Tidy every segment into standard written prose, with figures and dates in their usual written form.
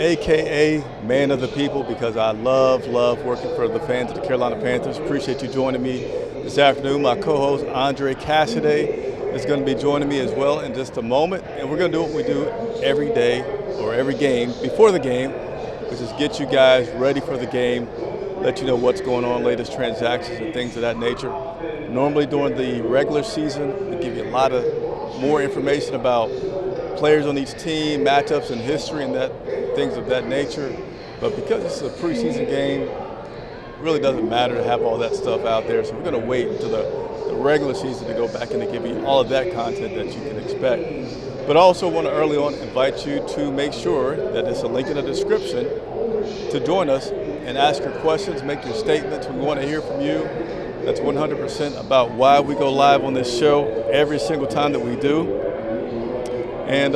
a.k.a. Man of the People, because I love working for the fans of the Carolina Panthers. Appreciate you joining me this afternoon. My co-host, Andre Cassidy, is going to be joining me as well in just a moment. And we're going to do what we do every day or every game before the game, which is get you guys ready for the game, let you know what's going on, latest transactions and things of that nature. Normally during the regular season, we give you a lot of more information about players on each team, matchups and history and things of that nature. But because this is a preseason game, it really doesn't matter to have all that stuff out there. So we're going to wait until the regular season to go back and to give you all of that content that you can expect. But I also want to early on invite you to make sure that there's a link in the description to join us and ask your questions, make your statements. We want to hear from you. That's 100% about why we go live on this show every single time that we do. And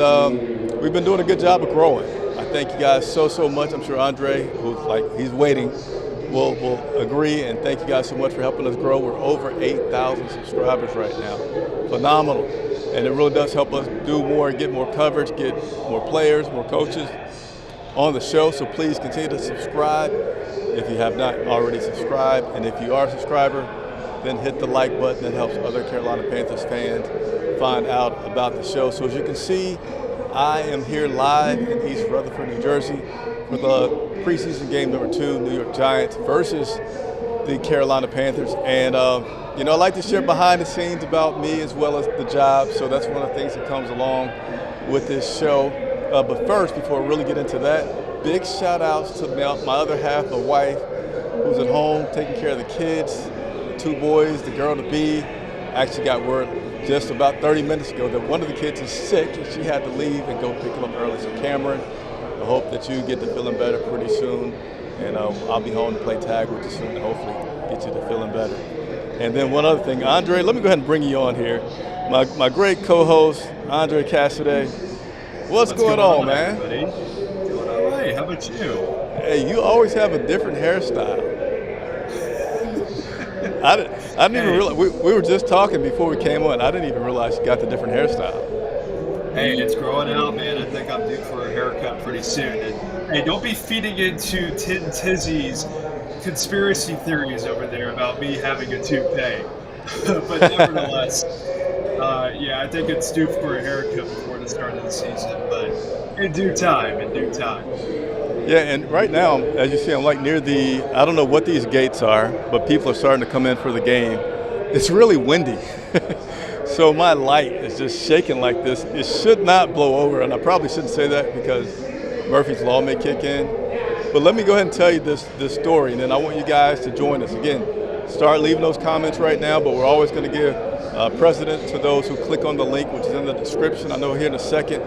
we've been doing a good job of growing. I thank you guys so much. I'm sure Andre, he's waiting, will agree. And thank you guys so much for helping us grow. We're over 8,000 subscribers right now. Phenomenal. And it really does help us do more, get more coverage, get more players, more coaches on the show. So please continue to subscribe if you have not already subscribed. And if you are a subscriber, then hit the like button. That helps other Carolina Panthers fans find out about the show. So as you can see, I am here live in East Rutherford, New Jersey for the preseason game number 2, New York Giants versus the Carolina Panthers. And I like to share behind the scenes about me as well as the job. So that's one of the things that comes along with this show. But first, before we really get into that, big shout outs to my other half, my wife, who's at home taking care of the kids, the 2 boys, the girl to be. Actually got word just about 30 minutes ago that one of the kids is sick and she had to leave and go pick him up early. So Cameron, I hope that you get to feeling better pretty soon. And I'll be home to play tag with you soon and hopefully get you to feeling better. And then one other thing, Andre, let me go ahead and bring you on here. My great co-host, Andre Cassidy. What's going on, man? Everybody? Doing all right. How about you? Hey, you always have a different hairstyle. I didn't even realize, we were just talking before we came on. I didn't even realize you got the different hairstyle. Hey, it's growing out, man. I think I'm due for a haircut pretty soon. And hey, don't be feeding into Tizzy's conspiracy theories over there about me having a toupee. But nevertheless, I think it's due for a haircut before the start of the season. But in due time. Yeah, and right now, as you see, I'm like near I don't know what these gates are, but people are starting to come in for the game. It's really windy. So my light is just shaking like this. It should not blow over, and I probably shouldn't say that because Murphy's Law may kick in. But let me go ahead and tell you this story, and then I want you guys to join us. Again, start leaving those comments right now, but we're always going to give precedence to those who click on the link, which is in the description. I know here in a second,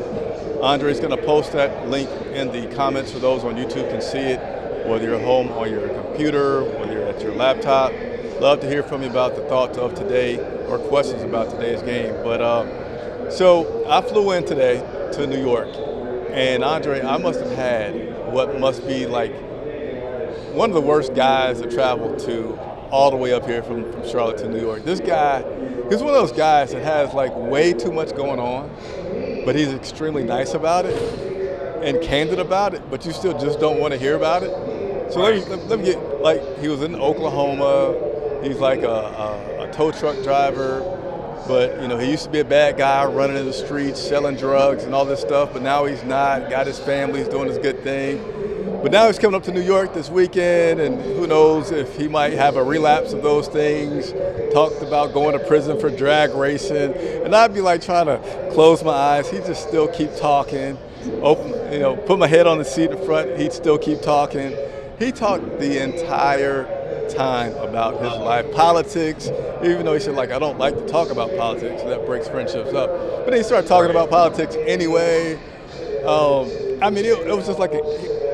Andre's going to post that link in the comments so those on YouTube can see it, whether you're home on your computer, whether you're at your laptop. Love to hear from you about the thoughts of today or questions about today's game. But so I flew in today to New York, and Andre, I must have had what must be like one of the worst guys to travel to all the way up here from Charlotte to New York. This guy, he's one of those guys that has like way too much going on, but he's extremely nice about it and candid about it, but you still just don't want to hear about it. So let me get, like, he was in Oklahoma. He's like a tow truck driver, but he used to be a bad guy running in the streets, selling drugs and all this stuff, but now he's not, got his family, he's doing his good thing. But now he's coming up to New York this weekend, and who knows if he might have a relapse of those things. Talked about going to prison for drag racing, and I'd be like trying to close my eyes. He'd just still keep talking. Put my head on the seat in front. He'd still keep talking. He talked the entire time about his life, politics, even though he said, like, I don't like to talk about politics, so that breaks friendships up. But then he started talking about politics anyway. It was just like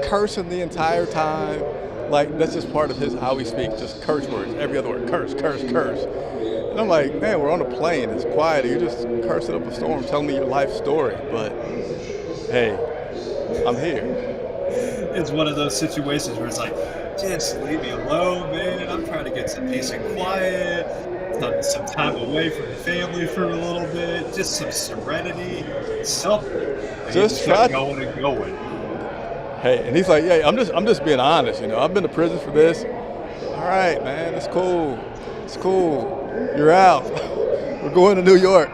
cursing the entire time. Like, that's just part of how he speaks, just curse words, every other word, curse. And I'm like, man, we're on a plane, it's quiet, you're just cursing up a storm, telling me your life story. But hey, I'm here. It's one of those situations where it's like, just leave me alone, man. I'm trying to get some peace and quiet, some time away from the family for a little bit, just some serenity, something. Just try going and going. Hey, and he's like, yeah, I'm just being honest, you know. I've been to prison for this. All right, man, it's cool. It's cool. You're out. We're going to New York.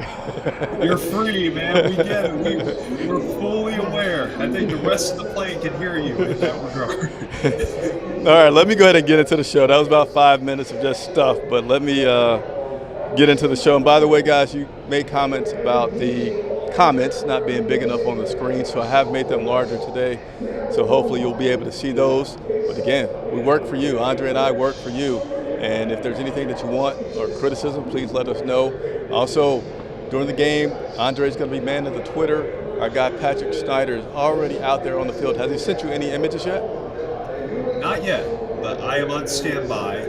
You're free, man. We get it. We're fully aware. I think the rest of the plane can hear you in that regard. All right, let me go ahead and get into the show. That was about 5 minutes of just stuff, but let me get into the show. And by the way, guys, you made comments about the comments not being big enough on the screen, so I have made them larger today. So hopefully you'll be able to see those. But again, we work for you. Andre and I work for you. And if there's anything that you want or criticism, please let us know. Also, during the game, Andre's going to be man of the Twitter. Our guy Patrick Snyder is already out there on the field. Has he sent you any images yet? Not yet, but I am on standby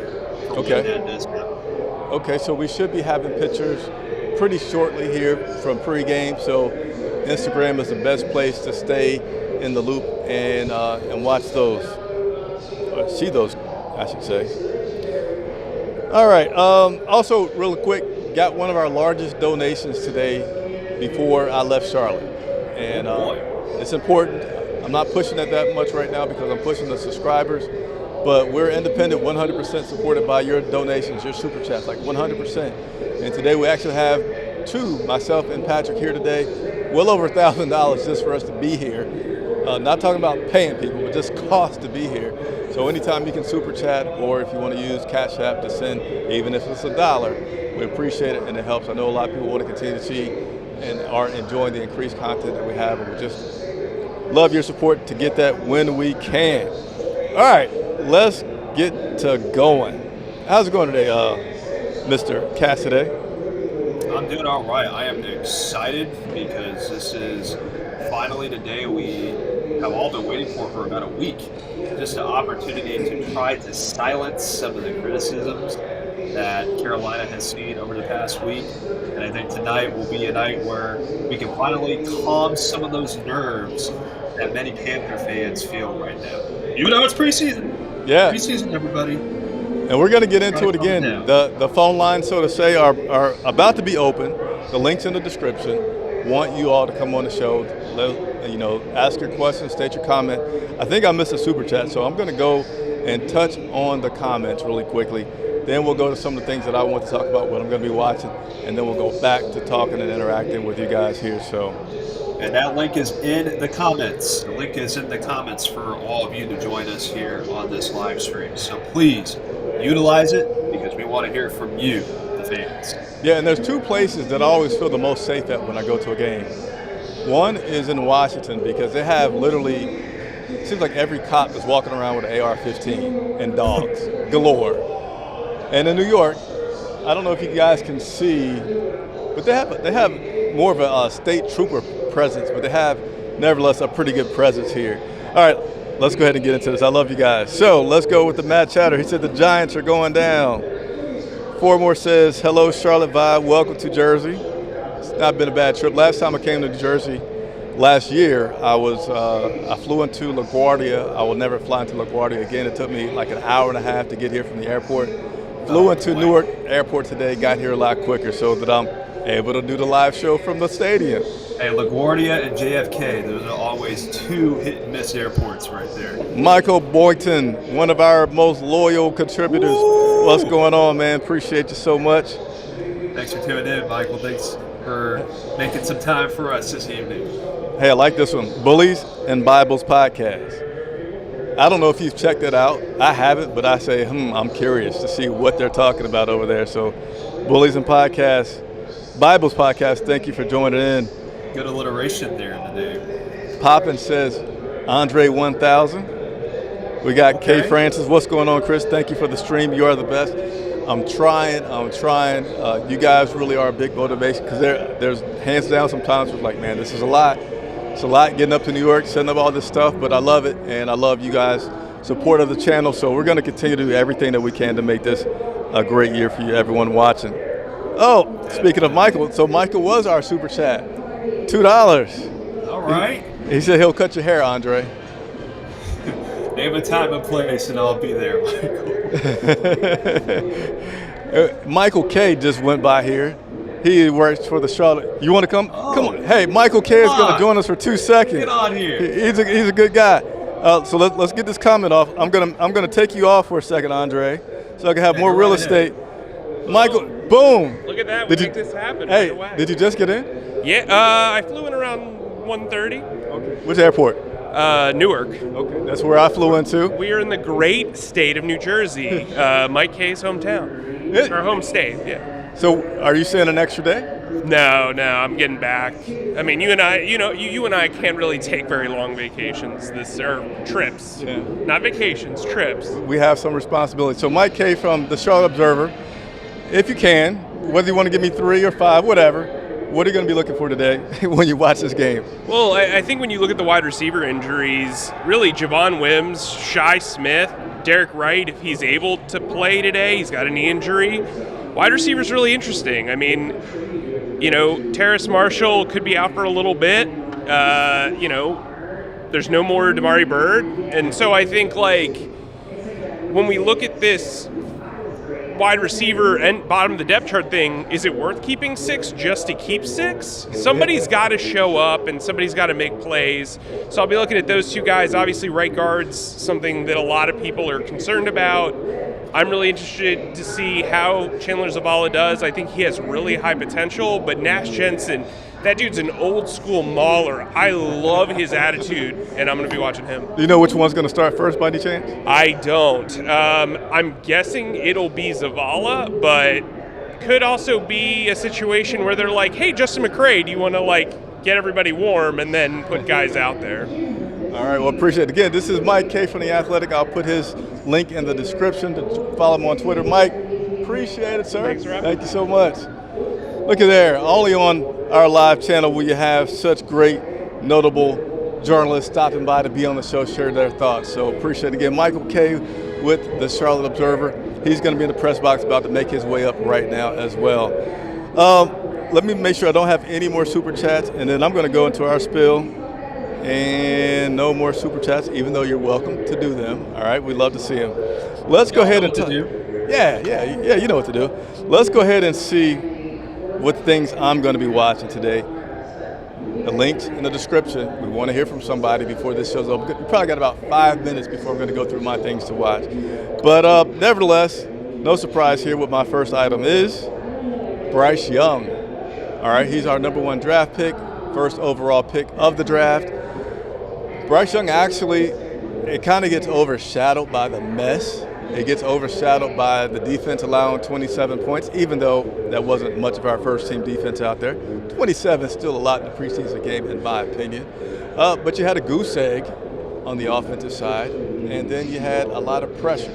for when that does happen. Okay, so we should be having pictures pretty shortly here from pregame. So Instagram is the best place to stay in the loop and watch those, or see those, I should say. All right. Also, real quick, got one of our largest donations today before I left Charlotte, and it's important. I'm not pushing it that much right now because I'm pushing the subscribers, but we're independent, 100% supported by your donations, your super chats, like 100%. And today we actually have two, myself and Patrick, here today, well over $1,000 just for us to be here. Not talking about paying people, but just cost to be here. So anytime you can super chat, or if you want to use Cash App to send, even if it's $1, we appreciate it and it helps. I know a lot of people want to continue to see and are enjoying the increased content that we have, and we just love your support to get that when we can. All right, let's get to going. How's it going today, Mr. Cassidy? I'm doing all right. I am excited because this is finally the day we have all been waiting for about a week. Just an opportunity to try to silence some of the criticisms that Carolina has seen over the past week. And I think tonight will be a night where we can finally calm some of those nerves that many Panther fans feel right now. Even though it's preseason. Yeah. Preseason, everybody. And we're going to get into it again. The phone lines, so to say, are about to be open. The link's in the description. Want you all to come on the show. Ask your questions, state your comment. I think I missed a super chat, so I'm going to go and touch on the comments really quickly. Then we'll go to some of the things that I want to talk about, what I'm going to be watching, and then we'll go back to talking and interacting with you guys here. And that link is in the comments. The link is in the comments for all of you to join us here on this live stream. So please utilize it because we want to hear from you, the fans. Yeah, and there's two places that I always feel the most safe at when I go to a game. One is in Washington because they have literally, it seems like every cop is walking around with an AR-15 and dogs galore. And in New York, I don't know if you guys can see, but they have more of a state trooper presence, but they have nevertheless a pretty good presence here. All right, let's go ahead and get into this. I love you guys. So let's go with the Matt Chatter. He said the Giants are going down. Fourmore says, hello, Charlotte Vibe. Welcome to Jersey. It's not been a bad trip. Last time I came to Jersey last year, I flew into LaGuardia. I will never fly into LaGuardia again. It took me like an hour and a half to get here from the airport. Flew into Newark Airport today, got here a lot quicker so that I'm able to do the live show from the stadium. Hey, LaGuardia and JFK, those are always two hit-and-miss airports right there. Michael Boynton, one of our most loyal contributors. Woo! What's going on, man? Appreciate you so much. Thanks for tuning in, Michael. Thanks for making some time for us this evening. Hey, I like this one. Bullies and Bibles podcast. I don't know if you've checked it out. I haven't, but I say, I'm curious to see what they're talking about over there. So, Bullies and Podcast, Bibles podcast, thank you for joining in. Good alliteration there in the name. Poppin says, Andre 1000. We got Kay Francis. What's going on, Chris? Thank you for the stream. You are the best. I'm trying. You guys really are a big motivation because there's hands down sometimes it's like, man, this is a lot. It's a lot getting up to New York, setting up all this stuff, but I love it, and I love you guys' support of the channel. So we're going to continue to do everything that we can to make this a great year for you, everyone watching. Oh, speaking of Michael, so Michael was our super chat. $2. All right. He said he'll cut your hair, Andre. Name a time and place, and I'll be there, Michael. Michael K just went by here. He works for the Charlotte. You want to come? Oh, come on. Hey, Michael K is going to join us for 2 seconds. Get on here. He's a good guy. So let's get this comment off. I'm gonna take you off for a second, Andre, so I can have more real estate. Michael, boom! Look at that. We make this happen right away. Did you just get in? Yeah, I flew in around 1:30. Okay. Which airport? Newark. Okay, that's where I flew into. We are in the great state of New Jersey, Mike K's hometown, or home state. Yeah. So, are you staying an extra day? No, I'm getting back. I mean, you and I can't really take very long vacations. Or trips, not vacations, trips. We have some responsibility. So, Mike K from the Charlotte Observer, if you can, whether you want to give me 3 or 5, whatever. What are you going to be looking for today when you watch this game? Well, I think when you look at the wide receiver injuries, really Javon Wims, Shi Smith, Derek Wright, if he's able to play today, he's got a knee injury. Wide receiver's really interesting. I mean, Terrace Marshall could be out for a little bit. There's no more Damari Byrd. And so I think, when we look at this wide receiver and bottom of the depth chart thing, is it worth keeping 6 just to keep 6? Somebody's got to show up and somebody's got to make plays. So I'll be looking at those 2 guys. Obviously, right guard's something that a lot of people are concerned about. I'm really interested to see how Chandler Zavala does. I think he has really high potential, but Nash Jensen, that dude's an old school mauler. I love his attitude, and I'm going to be watching him. Do you know which one's going to start first by any chance? I don't. I'm guessing it'll be Zavala, but could also be a situation where they're like, hey, Justin McCray, do you want to get everybody warm and then put guys out there? All right, well, appreciate it. Again, this is Mike K from The Athletic. I'll put his link in the description to follow him on Twitter. Mike, appreciate it, sir. Thanks for having me. Thank you so much. Look at there, only on our live channel will you have such great, notable journalists stopping by to be on the show, share their thoughts. So appreciate it. Again, Michael K with the Charlotte Observer. He's going to be in the press box about to make his way up right now as well. Let me make sure I don't have any more super chats, and then I'm going to go into our spill. And no more super chats, even though you're welcome to do them. All right, we'd love to see them. Let's go ahead and Yeah, you know what to do. Let's go ahead and see what things I'm going to be watching today. The links in the description. We want to hear from somebody before this show's over. We probably got about 5 minutes before I'm going to go through my things to watch. But nevertheless, no surprise here what my first item is. Bryce Young. All right, he's our #1 draft pick, first overall pick of the draft. Bryce Young actually, it kind of gets overshadowed by the mess. It gets overshadowed by the defense allowing 27 points, even though that wasn't much of our first team defense out there. 27 is still a lot in the preseason game, in my opinion. But you had a goose egg on the offensive side, and then you had a lot of pressure.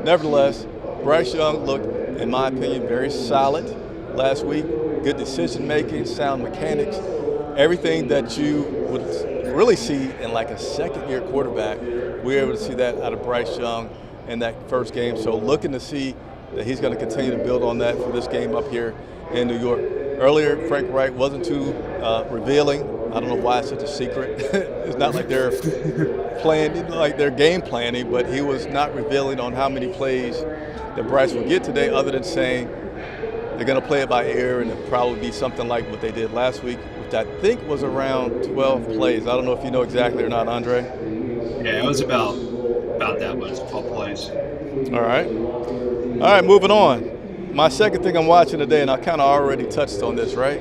Nevertheless, Bryce Young looked, in my opinion, very solid last week. Good decision making, sound mechanics, everything that you would really see in a second-year quarterback. We were able to see that out of Bryce Young in that first game. So looking to see that he's going to continue to build on that for this game up here in New York. Earlier, Frank Reich wasn't too revealing. I don't know why it's such a secret. It's not like they're playing, like they're game planning, but he was not revealing on how many plays that Bryce will get today, other than saying they're going to play it by ear, and it'll probably be something like what they did last week, which I think was around 12 plays. I don't know if you know exactly or not, Andre. Yeah, it was about that much, 12 plays. All right, moving on. My second thing I'm watching today, and I kind of already touched on this, right?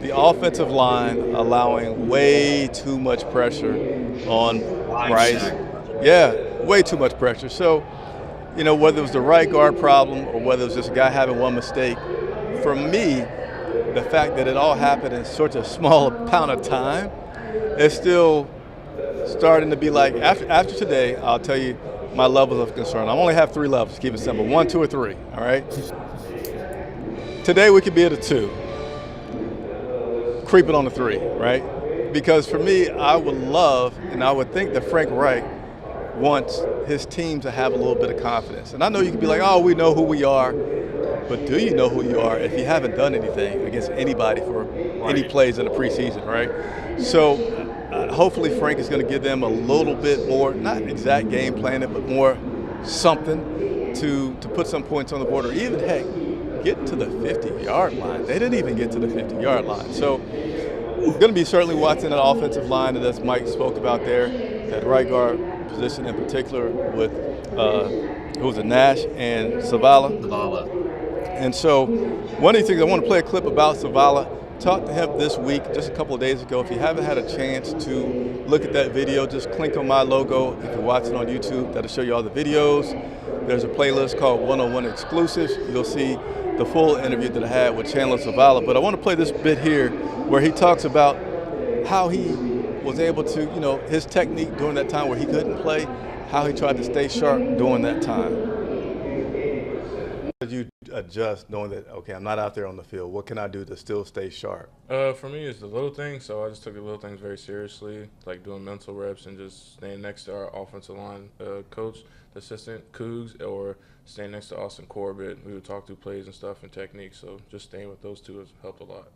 The offensive line allowing way too much pressure on Bryce. Yeah, way too much pressure. So, whether it was the right guard problem or whether it was just a guy having one mistake, for me, the fact that it all happened in such a small amount of time, it's still starting to be like, after today, I'll tell you my levels of concern. I only have 3 levels, keep it simple, 1, 2, or 3, all right? Today we could be at a 2, creeping on the 3, right? Because for me, I would love, and I would think that Frank Reich wants his team to have a little bit of confidence. And I know you can be like, oh, we know who we are, but do you know who you are if you haven't done anything against anybody for any plays in the preseason, right? So hopefully Frank is going to give them a little bit more, not exact game planning, but more something to put some points on the board, or even, heck, get to the 50-yard line. They didn't even get to the 50-yard line. So Going to be certainly watching that offensive line that, as Mike spoke about there, that right guard position in particular with who was it, Nash and Zavala. And so one of the things, I want to play a clip about Zavala. Talked to him this week, just a couple of days ago. If you haven't had a chance to look at that video, just click on my logo. If you're watching on YouTube, that'll show you all the videos. There's a playlist called 101 Exclusives. You'll see the full interview that I had with Chandler Zavala. But I want to play this bit here where he talks about how he was able to, his technique during that time where he couldn't play, how he tried to stay sharp during that time. Did you adjust knowing that, okay, I'm not out there on the field, what can I do to still stay sharp? For me, it's the little things, so I just took the little things very seriously, like doing mental reps and just staying next to our offensive line coach, the assistant, Cougs, or staying next to Austin Corbett. We would talk through plays and stuff and techniques, so just staying with those two has helped a lot.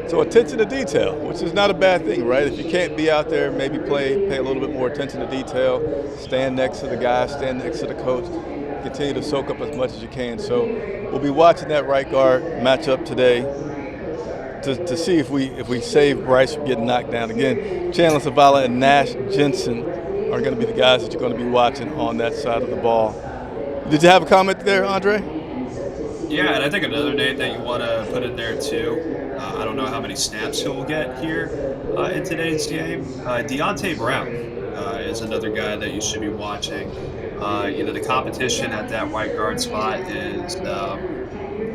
So attention to detail, which is not a bad thing, right? If you can't be out there, maybe pay a little bit more attention to detail, stand next to the guy, stand next to the coach, continue to soak up as much as you can. So we'll be watching that right guard matchup today to see if we save Bryce from getting knocked down. Again, Chandler Zavala and Nash Jensen are going to be the guys that you're going to be watching on that side of the ball. Did you have a comment there, Andre? Yeah, and I think another name that you want to put in there too, I don't know how many snaps he'll get here in today's game. Deontay Brown is another guy that you should be watching. The competition at that right guard spot is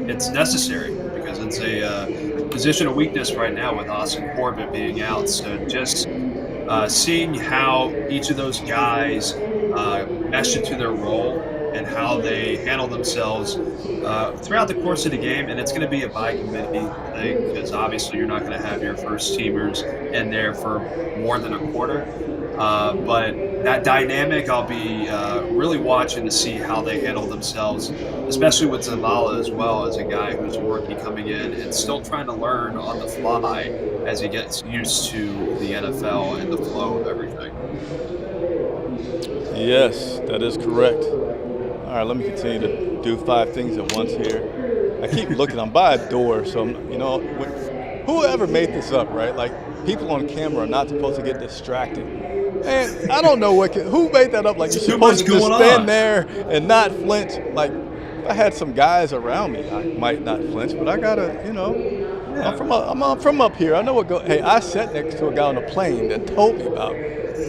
it's necessary because it's a position of weakness right now with Austin Corbett being out. So just seeing how each of those guys mesh into their role and how they handle themselves throughout the course of the game. And it's going to be a by committee thing because obviously you're not going to have your first teamers in there for more than a quarter. But that dynamic, I'll be really watching to see how they handle themselves, especially with Zavala as well, as a guy who's a rookie coming in and still trying to learn on the fly as he gets used to the NFL and the flow of everything. Yes, that is correct. All right, let me continue to do 5 things at once here. I keep looking. I'm by a door, so whoever made this up, right? Like, people on camera are not supposed to get distracted. And I don't know who made that up. Like, you're supposed to just stand there and not flinch. Like, if I had some guys around me, I might not flinch, but I gotta, I'm from up here. I know what Hey, I sat next to a guy on a plane that told me about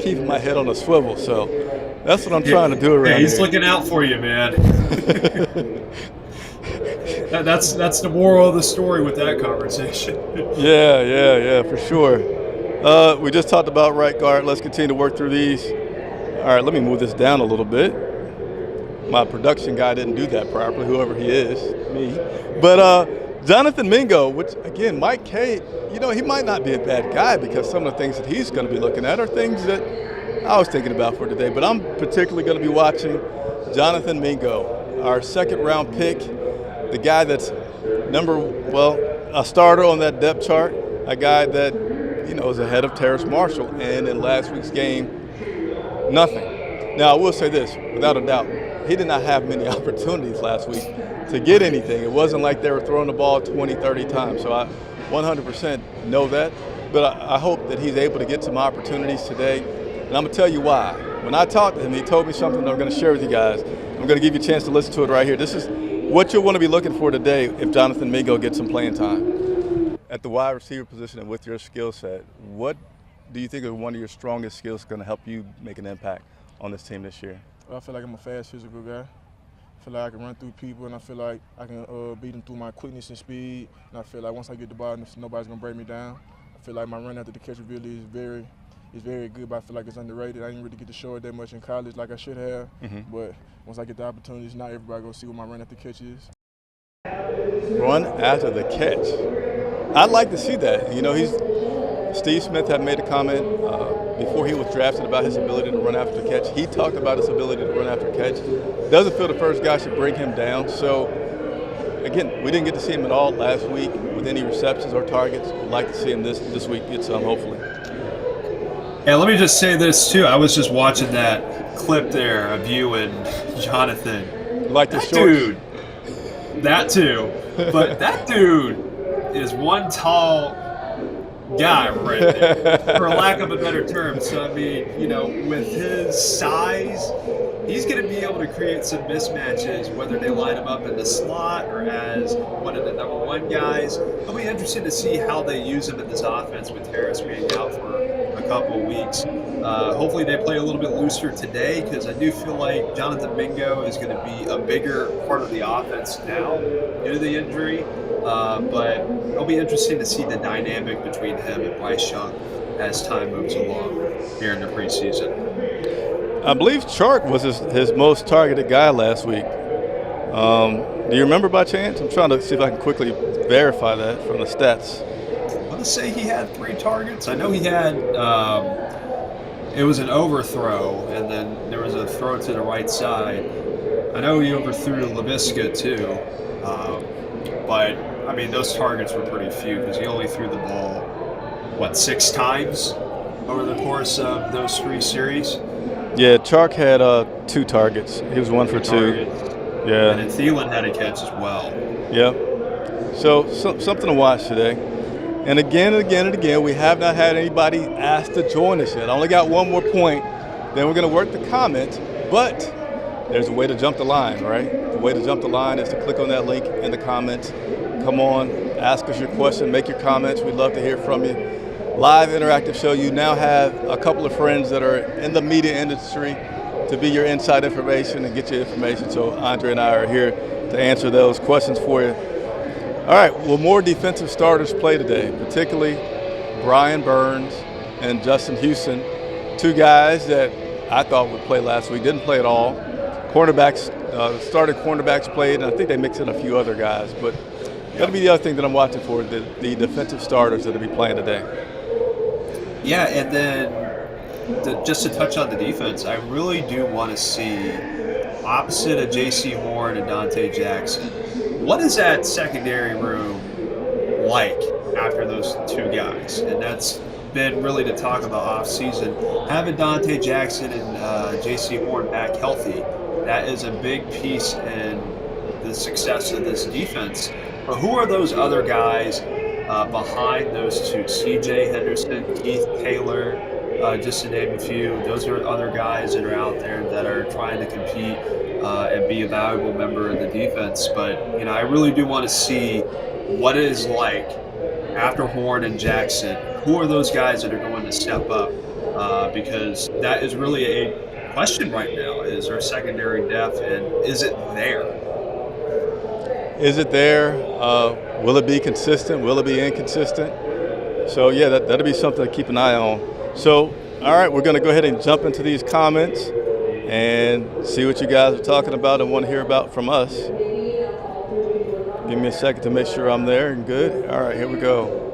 keeping my head on a swivel. So that's what I'm trying to do around here. He's looking out for you, man. That's the moral of the story with that conversation. Yeah, for sure. We just talked about right guard. Let's continue to work through these. All right, let me move this down a little bit. My production guy didn't do that properly, whoever he is, me. But Jonathan Mingo, which, again, Mike K, he might not be a bad guy because some of the things that he's going to be looking at are things that I was thinking about for today. But I'm particularly going to be watching Jonathan Mingo, our second-round pick, the guy that's a starter on that depth chart, a guy that is ahead of Terrace Marshall, and in last week's game, nothing. Now, I will say this, without a doubt, he did not have many opportunities last week to get anything. It wasn't like they were throwing the ball 20, 30 times, so I 100% know that. But I hope that he's able to get some opportunities today, and I'm going to tell you why. When I talked to him, he told me something that I'm going to share with you guys. I'm going to give you a chance to listen to it right here. This is what you'll want to be looking for today if Jonathan Mingo gets some playing time. At the wide receiver position and with your skill set, what do you think is one of your strongest skills going to help you make an impact on this team this year? I feel like I'm a fast, physical guy. I feel like I can run through people, and I feel like I can beat them through my quickness and speed. And I feel like once I get the ball, nobody's going to break me down. I feel like my run after the catch ability is very good, but I feel like it's underrated. I didn't really get to show it that much in college like I should have. But once I get the opportunities, not everybody going to see what my run after the catch is. Run after the catch. I'd like to see that. Steve Smith had made a comment before he was drafted about his ability to run after the catch. He talked about his ability to run after the catch. Doesn't feel the first guy should bring him down. So, again, we didn't get to see him at all last week with any receptions or targets. We'd like to see him this week get some, hopefully. Yeah, let me just say this, too. I was just watching that clip there of you and Jonathan. Like the shorts? Dude. That, too. But that dude is one tall guy right there, for lack of a better term. So, I mean, with his size, he's going to be able to create some mismatches, whether they line him up in the slot or as one of the number one guys. It'll be interesting to see how they use him in this offense with Harris being out for a couple of weeks. Hopefully they play a little bit looser today, because I do feel like Jonathan Mingo is going to be a bigger part of the offense now due to the injury. But it'll be interesting to see the dynamic between him and Bryce Young as time moves along here in the preseason. I believe Chark was his most targeted guy last week. Do you remember by chance? I'm trying to see if I can quickly verify that from the stats. I want to say he had 3 targets. I know he had it was an overthrow, and then there was a throw to the right side. I know he overthrew LaVisca too, but I mean those targets were pretty few, because he only threw the ball 6 times over the course of those 3 series. Yeah, Chark had 2 targets. He was 1 for 2. Yeah. And then Thielen had a catch as well. Yep. So something to watch today. And again, we have not had anybody ask to join us yet. I only got one more point. Then we're going to work the comments. But there's a way to jump the line, right? The way to jump the line is to click on that link in the comments. Come on, ask us your question, make your comments. We'd love to hear from you. Live interactive show. You now have a couple of friends that are in the media industry to be your inside information and get your information. So Andre and I are here to answer those questions for you. All right, will more defensive starters play today, particularly Brian Burns and Justin Houston, 2 guys that I thought would play last week, didn't play at all. Cornerbacks, started cornerbacks played, and I think they mixed in a few other guys. But that'll be the other thing that I'm watching for, the defensive starters that'll be playing today. Yeah, and then just to touch on the defense, I really do want to see, opposite of J.C. Horn and Dante Jackson, what is that secondary room like after those 2 guys? And that's been really the talk about off-season. Having Dante Jackson and J.C. Horn back healthy, that is a big piece in the success of this defense. But who are those other guys behind those 2? C.J. Henderson, Keith Taylor, just to name a few. Those are other guys that are out there that are trying to compete and be a valuable member of the defense. But, I really do want to see what it is like after Horn and Jackson. Who are those guys that are going to step up? Because that is really a question right now, is our secondary depth, and is it there? Is it there? Will it be consistent? Will it be inconsistent? So, yeah, that'll be something to keep an eye on. So, all right, we're going to go ahead and jump into these comments and see what you guys are talking about and want to hear about from us. Give me a second to make sure I'm there and good. All right, here we go.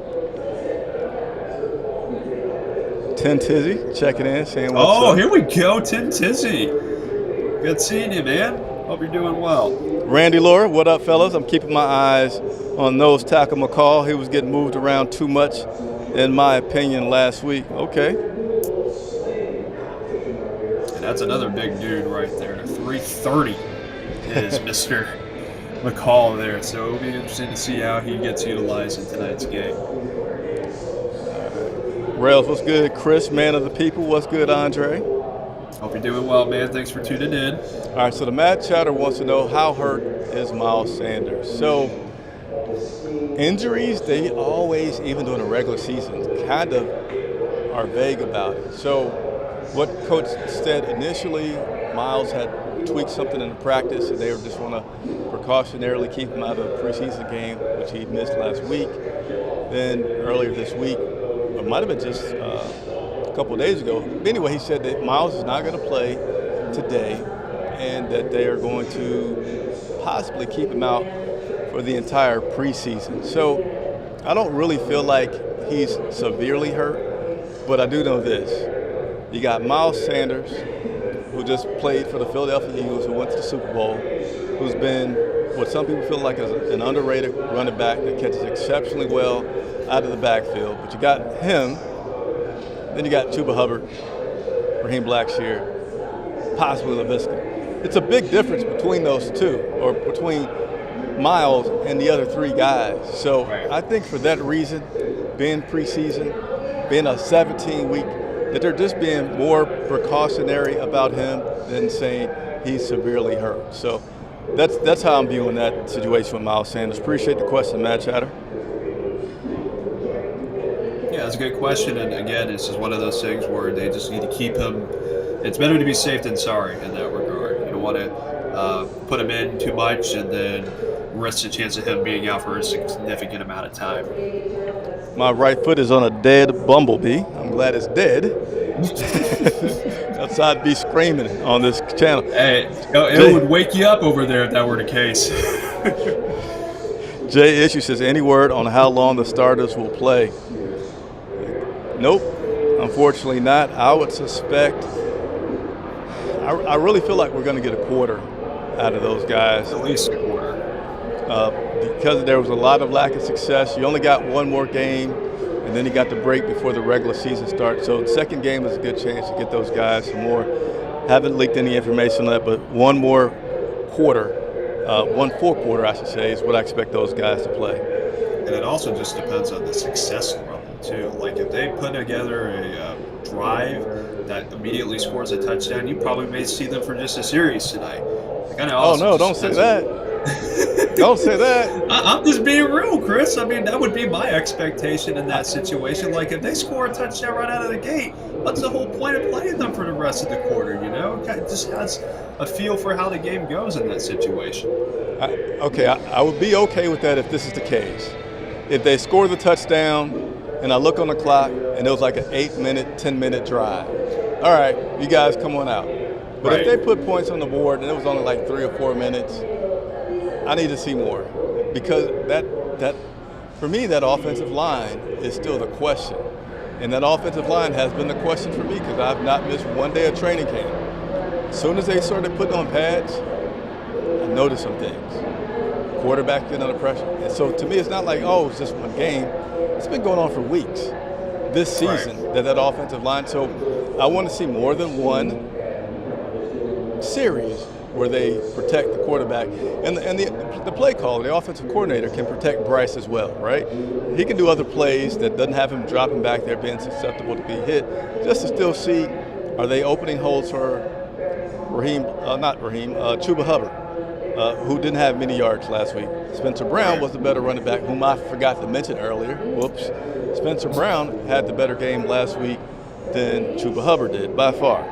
Tin Tizzy checking in, saying what's up. Oh, here we go, Tin Tizzy. Good seeing you, man. Hope you're doing well. Randy Laura, what up, fellas? I'm keeping my eyes on nose tackle McCall. He was getting moved around too much, in my opinion, last week. Okay. And that's another big dude right there. 330 is Mr. McCall there. So it'll be interesting to see how he gets utilized in tonight's game. Rails, what's good? Chris, man of the people, what's good, Andre? Hope you're doing well, man. Thanks for tuning in. All right, so the Mad Chatter wants to know, how hurt is Miles Sanders? So injuries, they always, even during the regular season, kind of are vague about it. So what Coach said initially, Miles had tweaked something in the practice, and they were just want to precautionarily keep him out of the preseason game, which he missed last week. Then earlier this week, it might have been just a couple of days ago. Anyway, he said that Miles is not going to play today, and that they are going to possibly keep him out for the entire preseason. So I don't really feel like he's severely hurt, but I do know this. You got Miles Sanders, who just played for the Philadelphia Eagles, who went to the Super Bowl, who's been what some people feel like is an underrated running back that catches exceptionally well out of the backfield. But you got him, then you got Chuba Hubbard, Raheem Blackshear, possibly LaVisca. It's a big difference between those two, or between Miles and the other 3 guys. So I think for that reason, being preseason, being a 17-week, that they're just being more precautionary about him than saying he's severely hurt. So that's how I'm viewing that situation with Miles Sanders. Appreciate the question, Matt Chatter. Yeah, that's a good question. And again, it's just one of those things where they just need to keep him. It's better to be safe than sorry in that regard. You don't want to put him in too much and then risk the chance of him being out for a significant amount of time. My right foot is on a dead bumblebee. I'm glad it's dead. Else I'd be screaming on this channel. Hey, it would wake you up over there if that were the case. Jay Issue says, any word on how long the starters will play? Nope, unfortunately not. I would suspect, I really feel like we're going to get a quarter out of those guys. At least a quarter. Because there was a lot of lack of success. You only got one more game, and then you got the break before the regular season starts. So the second game is a good chance to get those guys some more. Haven't leaked any information on that, but one more quarter, one full quarter, I should say, is what I expect those guys to play. And it also just depends on the success level, too. Like, if they put together a drive that immediately scores a touchdown, you probably may see them for just a series tonight. Oh, no, don't say that. Don't say that. I'm just being real, Chris. I mean, that would be my expectation in that situation. Like, if they score a touchdown right out of the gate, what's the whole point of playing them for the rest of the quarter, you know? It just has a feel for how the game goes in that situation. I would be okay with that if this is the case. If they score the touchdown and I look on the clock and it was like an 8-minute, 10-minute drive, all right, you guys come on out. But Right. if they put points on the board and it was only like 3 or 4 minutes, I need to see more, because that for me, that offensive line is still the question. And that offensive line has been the question for me because I've not missed one day of training camp. As soon as they started putting on pads, I noticed some things. Quarterback getting under pressure. And so to me, it's not like, oh, it's just one game. It's been going on for weeks this season, Right. that offensive line. So I want to see more than one series where they protect the quarterback. And the play caller, the offensive coordinator, can protect Bryce as well, right? He can do other plays that doesn't have him dropping back there, being susceptible to be hit, just to still see, are they opening holes for Chuba Hubbard, who didn't have many yards last week. Spencer Brown was the better running back, whom I forgot to mention earlier. Whoops. Spencer Brown had the better game last week than Chuba Hubbard did, by far.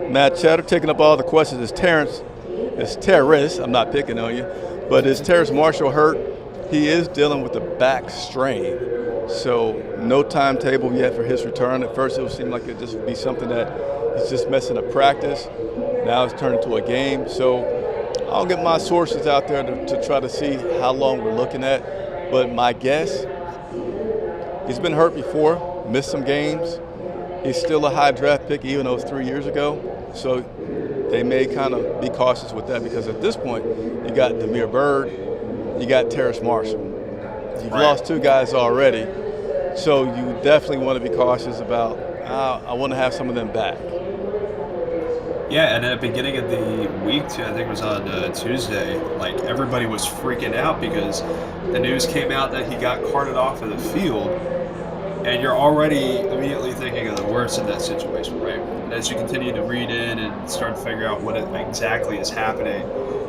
Matt Chatter taking up all the questions. Is Terrace, I'm not picking on you, but is Terrace Marshall hurt? He is dealing with a back strain, so no timetable yet for his return. At first it would seem like it just would be something that he's just missing a practice. Now it's turned into a game, so I'll get my sources out there to try to see how long we're looking at. But my guess, he's been hurt before, missed some games. He's still a high draft pick, even though it was 3 years ago. So they may kind of be cautious with that, because at this point, you got Damiere Byrd, you got Terrace Marshall. You've lost 2 guys already, so you definitely want to be cautious about, I want to have some of them back. Yeah, and at the beginning of the week, too, I think it was on Tuesday, like, everybody was freaking out because the news came out that he got carted off of the field, and you're already immediately thinking of the worst in that situation, right? And as you continue to read in and start to figure out what exactly is happening,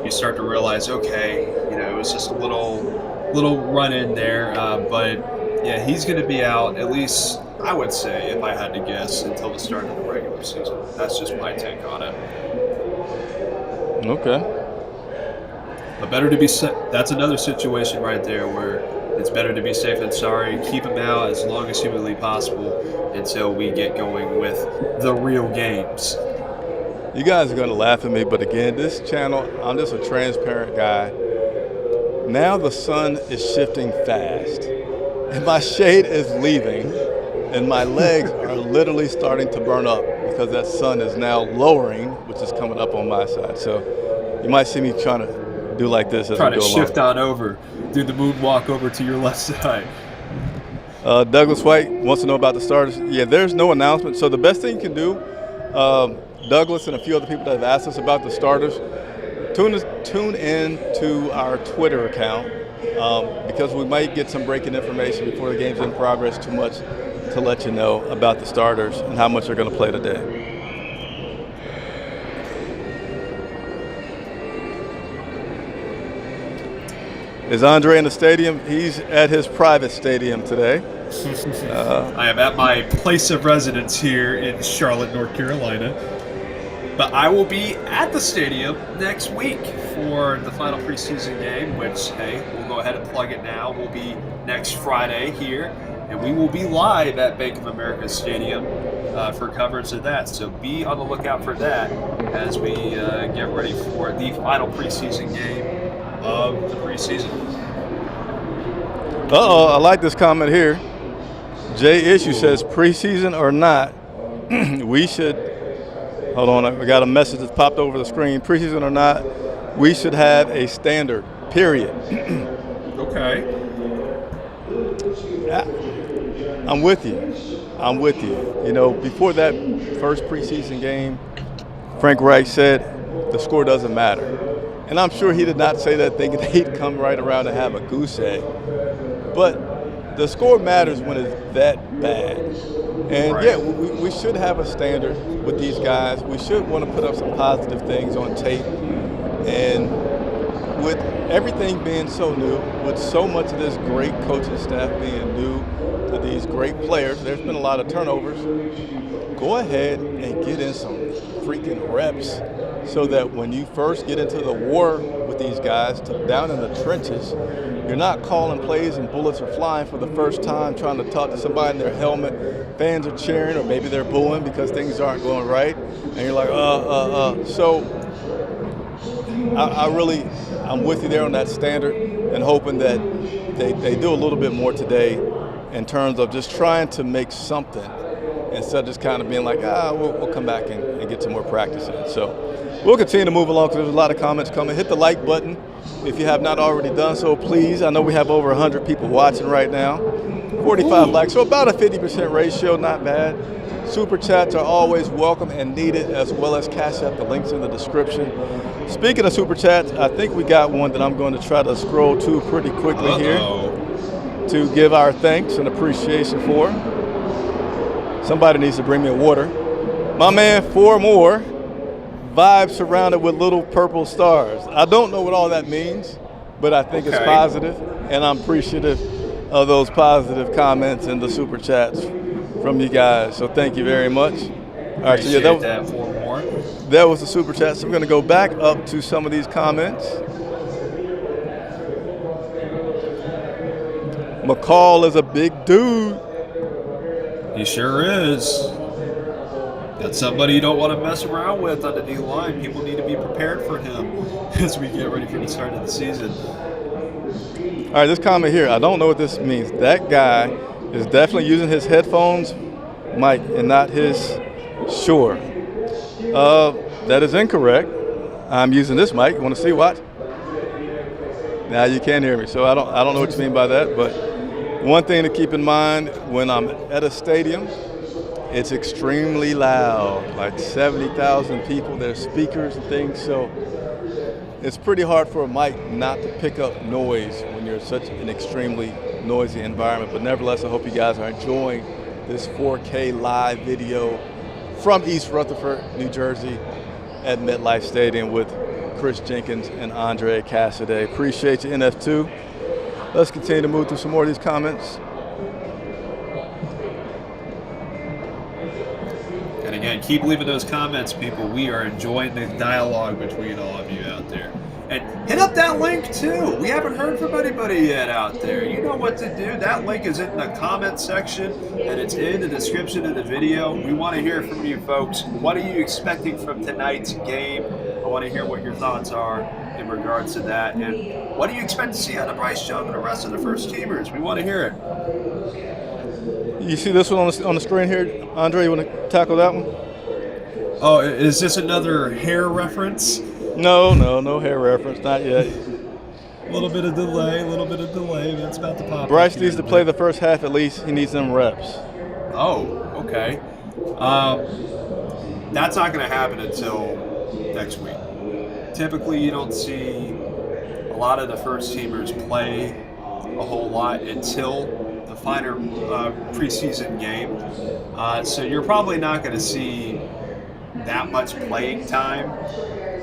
you start to realize, okay, it was just a little run in there, but yeah, he's going to be out at least, I would say, if I had to guess, until the start of the regular season. That's just my take on it. Okay. But better to be that's another situation right there where it's better to be safe than sorry. Keep him out as long as humanly possible until we get going with the real games. You guys are going to laugh at me, but again, this channel, I'm just a transparent guy. Now the sun is shifting fast, and my shade is leaving, and my legs are literally starting to burn up because that sun is now lowering, which is coming up on my side. So you might see me trying to do like this as we go along. Try to shift on over, do the moonwalk over to your left side. Douglas White wants to know about the starters. Yeah, there's no announcement. So the best thing you can do, Douglas and a few other people that have asked us about the starters, tune in to our Twitter account because we might get some breaking information before the game's in progress too much to let you know about the starters and how much they're going to play today. Is Andre in the stadium? He's at his private stadium today. I am at my place of residence here in Charlotte, North Carolina. But I will be at the stadium next week for the final preseason game, which, hey, we'll go ahead and plug it now. We'll be next Friday here, and we will be live at Bank of America Stadium for coverage of that. So be on the lookout for that as we get ready for the final preseason game of the preseason. I like this comment here. Jay Issue says, preseason or not, we should, hold on, I got a message that's popped over the screen. Preseason or not, we should have a standard, period. Okay. I'm with you. You know, before that first preseason game, Frank Reich said the score doesn't matter. And I'm sure he did not say that thinking he'd come right around and have a goose egg. But the score matters when it's that bad. And right. yeah, we should have a standard with these guys. We should want to put up some positive things on tape. And with everything being so new, with so much of this great coaching staff being new to these great players, there's been a lot of turnovers. Go ahead and get in some freaking reps so that when you first get into the war with these guys down in the trenches, you're not calling plays and bullets are flying for the first time, trying to talk to somebody in their helmet. Fans are cheering, or maybe they're booing because things aren't going right. And you're like, So I'm with you there on that standard and hoping that they do a little bit more today in terms of just trying to make something instead of just kind of being like, we'll come back and get some more practice in. So we'll continue to move along because there's a lot of comments coming. Hit the like button if you have not already done so, please. I know we have over 100 people watching right now. 45 likes, so about a 50% ratio, not bad. Super chats are always welcome and needed, as well as Cash App. The link's in the description. Speaking of super chats, I think we got one that I'm going to try to scroll to pretty quickly here to give our thanks and appreciation for. Somebody needs to bring me a water. My man, 4 more. Vibes surrounded with little purple stars. I don't know what all that means, but I think it's positive, and I'm appreciative of those positive comments and the super chats from you guys. So thank you very much. All right, so yeah, that was the super chat. So we're going to go back up to some of these comments. McCall is a big dude. He sure is. That's somebody you don't want to mess around with on the D line. People need to be prepared for him as we get ready for the start of the season. All right, this comment here, I don't know what this means. That guy is definitely using his headphones mic and not his Shure. That is incorrect. I'm using this mic. You want to see? Watch. Now you can't hear me, so I don't know what you mean by that. But one thing to keep in mind when I'm at a stadium, it's extremely loud, like 70,000 people. There's speakers and things, so it's pretty hard for a mic not to pick up noise when you're in such an extremely noisy environment. But nevertheless, I hope you guys are enjoying this 4K live video from East Rutherford, New Jersey at MetLife Stadium with Chris Jenkins and Andre Cassidy. Appreciate you, NF2. Let's continue to move through some more of these comments. And again, keep leaving those comments, people. We are enjoying the dialogue between all of you out there. And hit up that link, too. We haven't heard from anybody yet out there. You know what to do. That link is in the comment section, and it's in the description of the video. We want to hear from you, folks. What are you expecting from tonight's game? I want to hear what your thoughts are in regards to that. And what do you expect to see out of Bryce Young and the rest of the first-teamers? We want to hear it. You see this one on the screen here? Andre, you want to tackle that one? Oh, is this another hair reference? No hair reference, not yet. A little bit of delay, but it's about to pop. Bryce needs to play the first half at least. He needs them reps. Oh, okay. That's not going to happen until next week. Typically, you don't see a lot of the first teamers play a whole lot until the finer preseason game. So you're probably not going to see that much playing time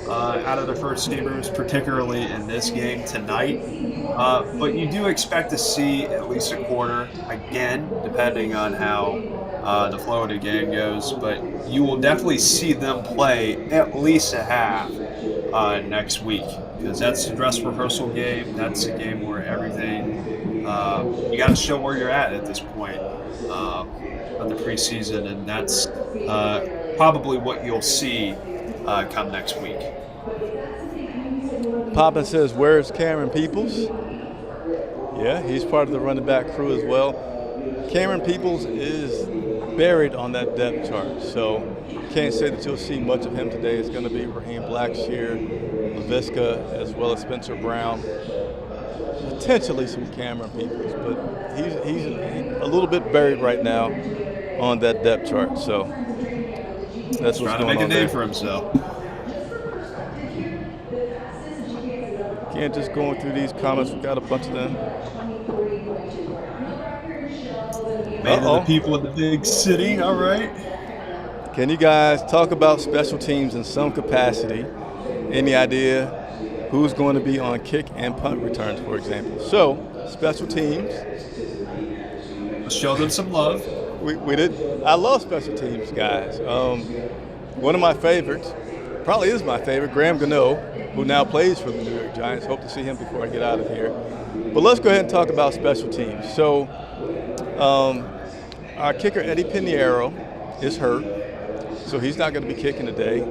out of the first teamers, particularly in this game tonight. But you do expect to see at least a quarter, again, depending on how the flow of the game goes. But you will definitely see them play at least a half next week, because that's the dress rehearsal game. That's a game where everything, you got to show where you're at this point of the preseason, and that's probably what you'll see come next week. Poppin says, where's Cameron Peoples? Yeah, he's part of the running back crew as well. Cameron Peoples is buried on that depth chart, so can't say that you'll see much of him today. It's going to be Raheem Blackshear, LaVisca, as well as Spencer Brown. Potentially some Cameron Peoples, but he's a little bit buried right now on that depth chart. So that's what's going on there. Trying to make a name for himself. Again, just going through these comments, we got a bunch of them. Man of the people in the big city, all right. Can you guys talk about special teams in some capacity? Any idea who's going to be on kick and punt returns, for example? So, special teams. Let's show them some love. We did. I love special teams, guys. One of my favorites, probably is my favorite, Graham Gano, who now plays for the New York Giants. Hope to see him before I get out of here. But let's go ahead and talk about special teams. So, our kicker, Eddie Pinheiro, is hurt. So he's not going to be kicking today.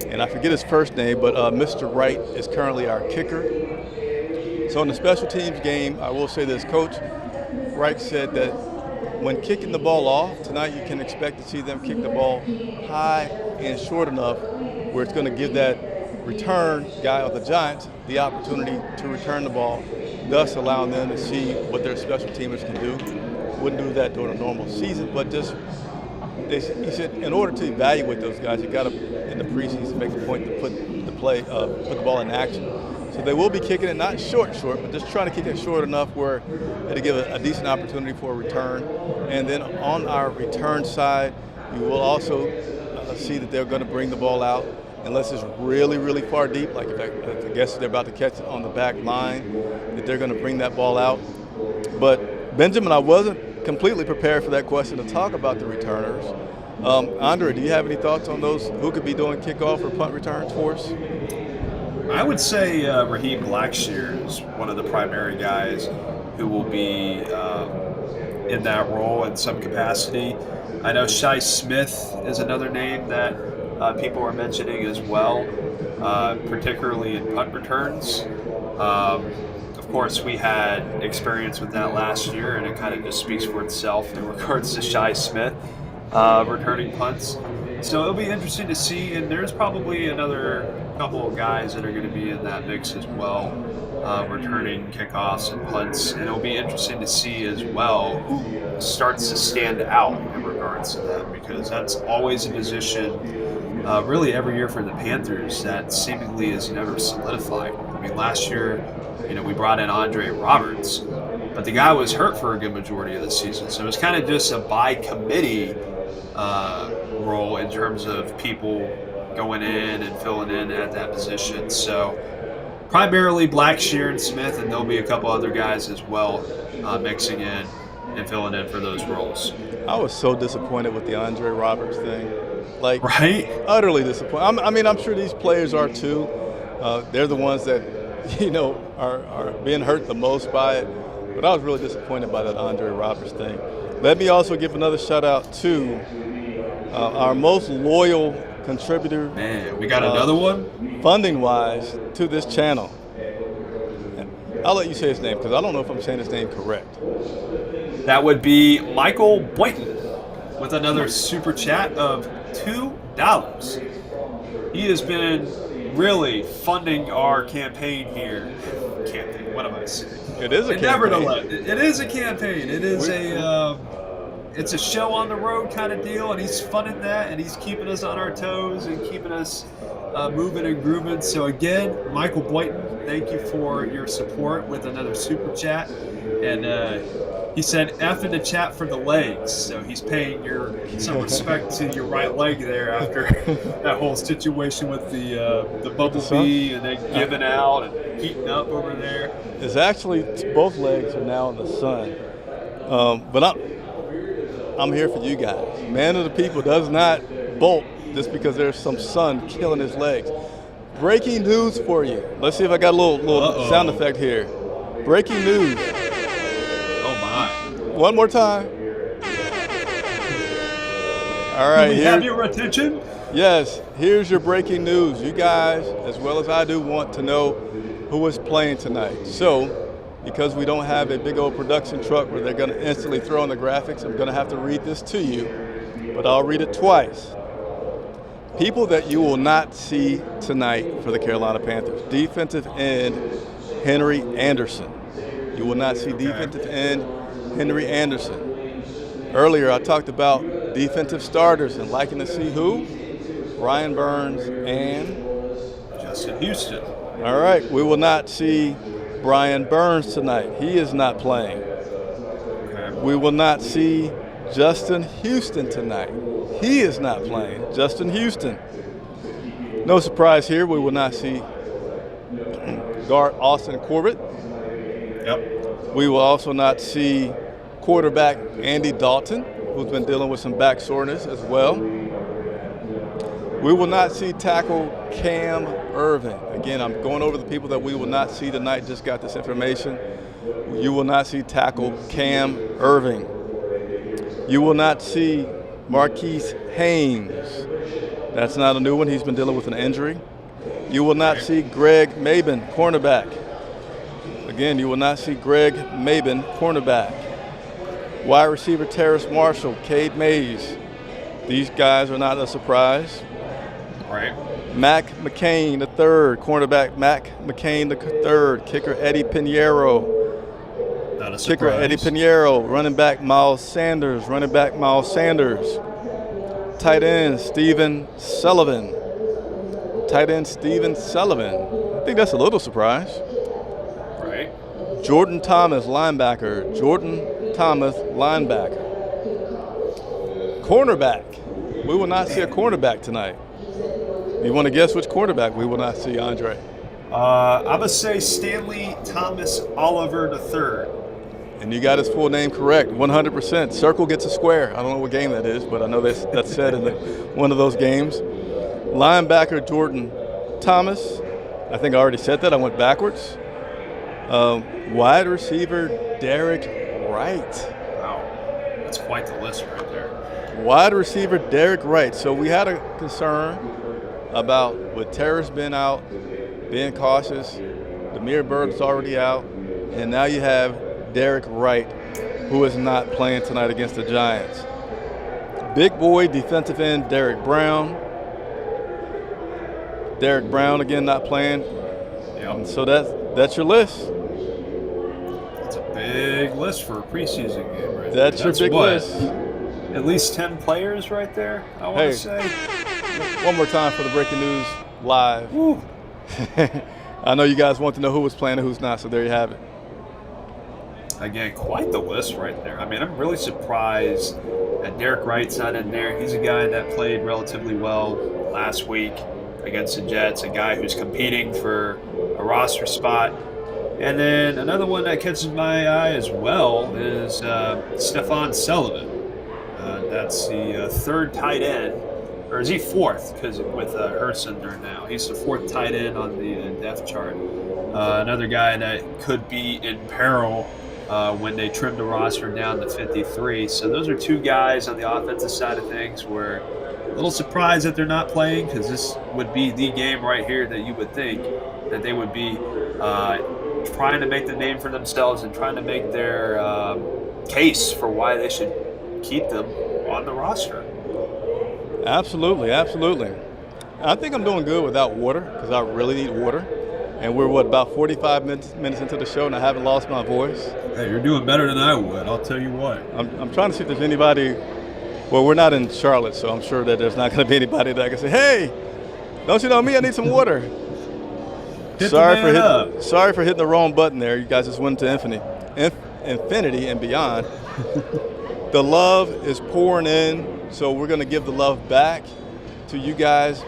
And I forget his first name, but Mr. Wright is currently our kicker. So in the special teams game, I will say this, Coach Reich said that when kicking the ball off, tonight you can expect to see them kick the ball high and short enough where it's going to give that return guy of the Giants the opportunity to return the ball, thus allowing them to see what their special teamers can do. Wouldn't do that during a normal season, but just he said in order to evaluate those guys, you got to in the preseason make a point to put the ball in action. So they will be kicking it not short, but just trying to kick it short enough where it'll give a decent opportunity for a return. And then on our return side, you will also see that they're going to bring the ball out unless it's really, really far deep, like if I guess they're about to catch it on the back line, that they're going to bring that ball out. But Benjamin, I wasn't completely prepared for that question to talk about the returners. Andre, do you have any thoughts on those? Who could be doing kickoff or punt returns for us? I would say Raheem Blackshear is one of the primary guys who will be in that role in some capacity. I know Shi Smith is another name that people are mentioning as well, particularly in punt returns. Of course, we had experience with that last year, and it kind of just speaks for itself in regards to Shi Smith returning punts. So it'll be interesting to see, and there's probably another couple of guys that are going to be in that mix as well, returning kickoffs and punts. And it'll be interesting to see as well who starts to stand out in regards to that, because that's always a position, really every year for the Panthers, that seemingly is never solidified. I mean, last year, we brought in Andre Roberts, but the guy was hurt for a good majority of the season. So it was kind of just a by committee role in terms of people going in and filling in at that position. So primarily Blackshear and Smith, and there'll be a couple other guys as well mixing in and filling in for those roles. I was so disappointed with the Andre Roberts thing. Right? Utterly disappointed. I mean, I'm sure these players are too. They're the ones that, are being hurt the most by it. But I was really disappointed by that Andre Roberts thing. Let me also give another shout out to our most loyal contributor. Man, we got another one? Funding-wise, to this channel. I'll let you say his name because I don't know if I'm saying his name correct. That would be Michael Boynton with another super chat of $2. He has been really funding our campaign here. Campaign, what am I saying? It is a campaign. Nevertheless, it is a campaign. It is it's a show on the road kind of deal, and he's funning that, and he's keeping us on our toes and keeping us moving and grooving. So again, Michael Boynton, thank you for your support with another super chat, and he said F in the chat for the legs, so he's paying some respect to your right leg there after that whole situation with the bumblebee and then giving out and heating up over there. It's actually both legs are now in the sun, but I'm here for you guys. Man of the people does not bolt just because there's some sun killing his legs. Breaking news for you. Let's see if I got a little sound effect here. Breaking news. Oh my! One more time. All right. Do we have your attention? Yes. Here's your breaking news. You guys, as well as I do, want to know who is playing tonight. So, because we don't have a big old production truck where they're going to instantly throw in the graphics, I'm going to have to read this to you, but I'll read it twice. People that you will not see tonight for the Carolina Panthers. Defensive end Henry Anderson. You will not see defensive end Henry Anderson. Earlier I talked about defensive starters and liking to see who? Brian Burns and Justin Houston. All right, we will not see Brian Burns tonight. He is not playing. Okay. We will not see Justin Houston tonight. He is not playing. Justin Houston. No surprise here. We will not see guard Austin Corbett. Yep. We will also not see quarterback Andy Dalton, who's been dealing with some back soreness as well. We will not see tackle Cam Irvin. Again, I'm going over the people that we will not see tonight. Just got this information. You will not see tackle Cam Irving. You will not see Marquise Haynes. That's not a new one. He's been dealing with an injury. You will not see Greg Mabin, cornerback. Again, you will not see Greg Mabin, cornerback. Wide receiver Terrace Marshall, Cade Mays. These guys are not a surprise. Right. Mac McCain III, cornerback Mac McCain III, kicker Eddie Pinheiro. Not a surprise. Kicker Eddie Pinheiro, running back Miles Sanders, tight end Stephen Sullivan. I think that's a little surprise. Right. Jordan Thomas, linebacker. Cornerback. We will not see a cornerback tonight. You want to guess which cornerback we will not see, Andre? I'm going to say Stanley Thomas Oliver III. And you got his full name correct, 100%. Circle gets a square. I don't know what game that is, but I know that's said in one of those games. Linebacker Jordan Thomas. I think I already said that. I went backwards. Wide receiver Derek Wright. Wow. That's quite the list right there. Wide receiver Derek Wright. So we had a concern about with Terrace been out, being cautious. Demir Bird's already out. And now you have Derek Wright, who is not playing tonight against the Giants. Big boy defensive end Derek Brown. Derek Brown again not playing. Yep. So that's your list. That's a big list for a preseason game right That's there. your big list. At least 10 players right there, I want to say. One more time for the breaking news live. Woo. I know you guys want to know who was playing and who's not, so there you have it. Again, quite the list right there. I mean, I'm really surprised that Derek Wright's not in there. He's a guy that played relatively well last week against the Jets, a guy who's competing for a roster spot. And then another one that catches my eye as well is Stephon Sullivan. That's the third tight end. Or is he fourth? Because with Hurts in there now. He's the fourth tight end on the depth chart. Another guy that could be in peril when they trim the roster down to 53. So those are two guys on the offensive side of things where a little surprised that they're not playing, because this would be the game right here that you would think that they would be trying to make the name for themselves and trying to make their case for why they should keep them on the roster. Absolutely. I think I'm doing good without water because I really need water. And we're, about 45 minutes into the show, and I haven't lost my voice. Hey, you're doing better than I would, I'll tell you what. I'm trying to see if there's anybody. Well, we're not in Charlotte, so I'm sure that there's not going to be anybody that I can say, hey, don't you know me? I need some water. Sorry for hitting the wrong button there. You guys just went to infinity and beyond. The love is pouring in, so we're going to give the love back to you guys.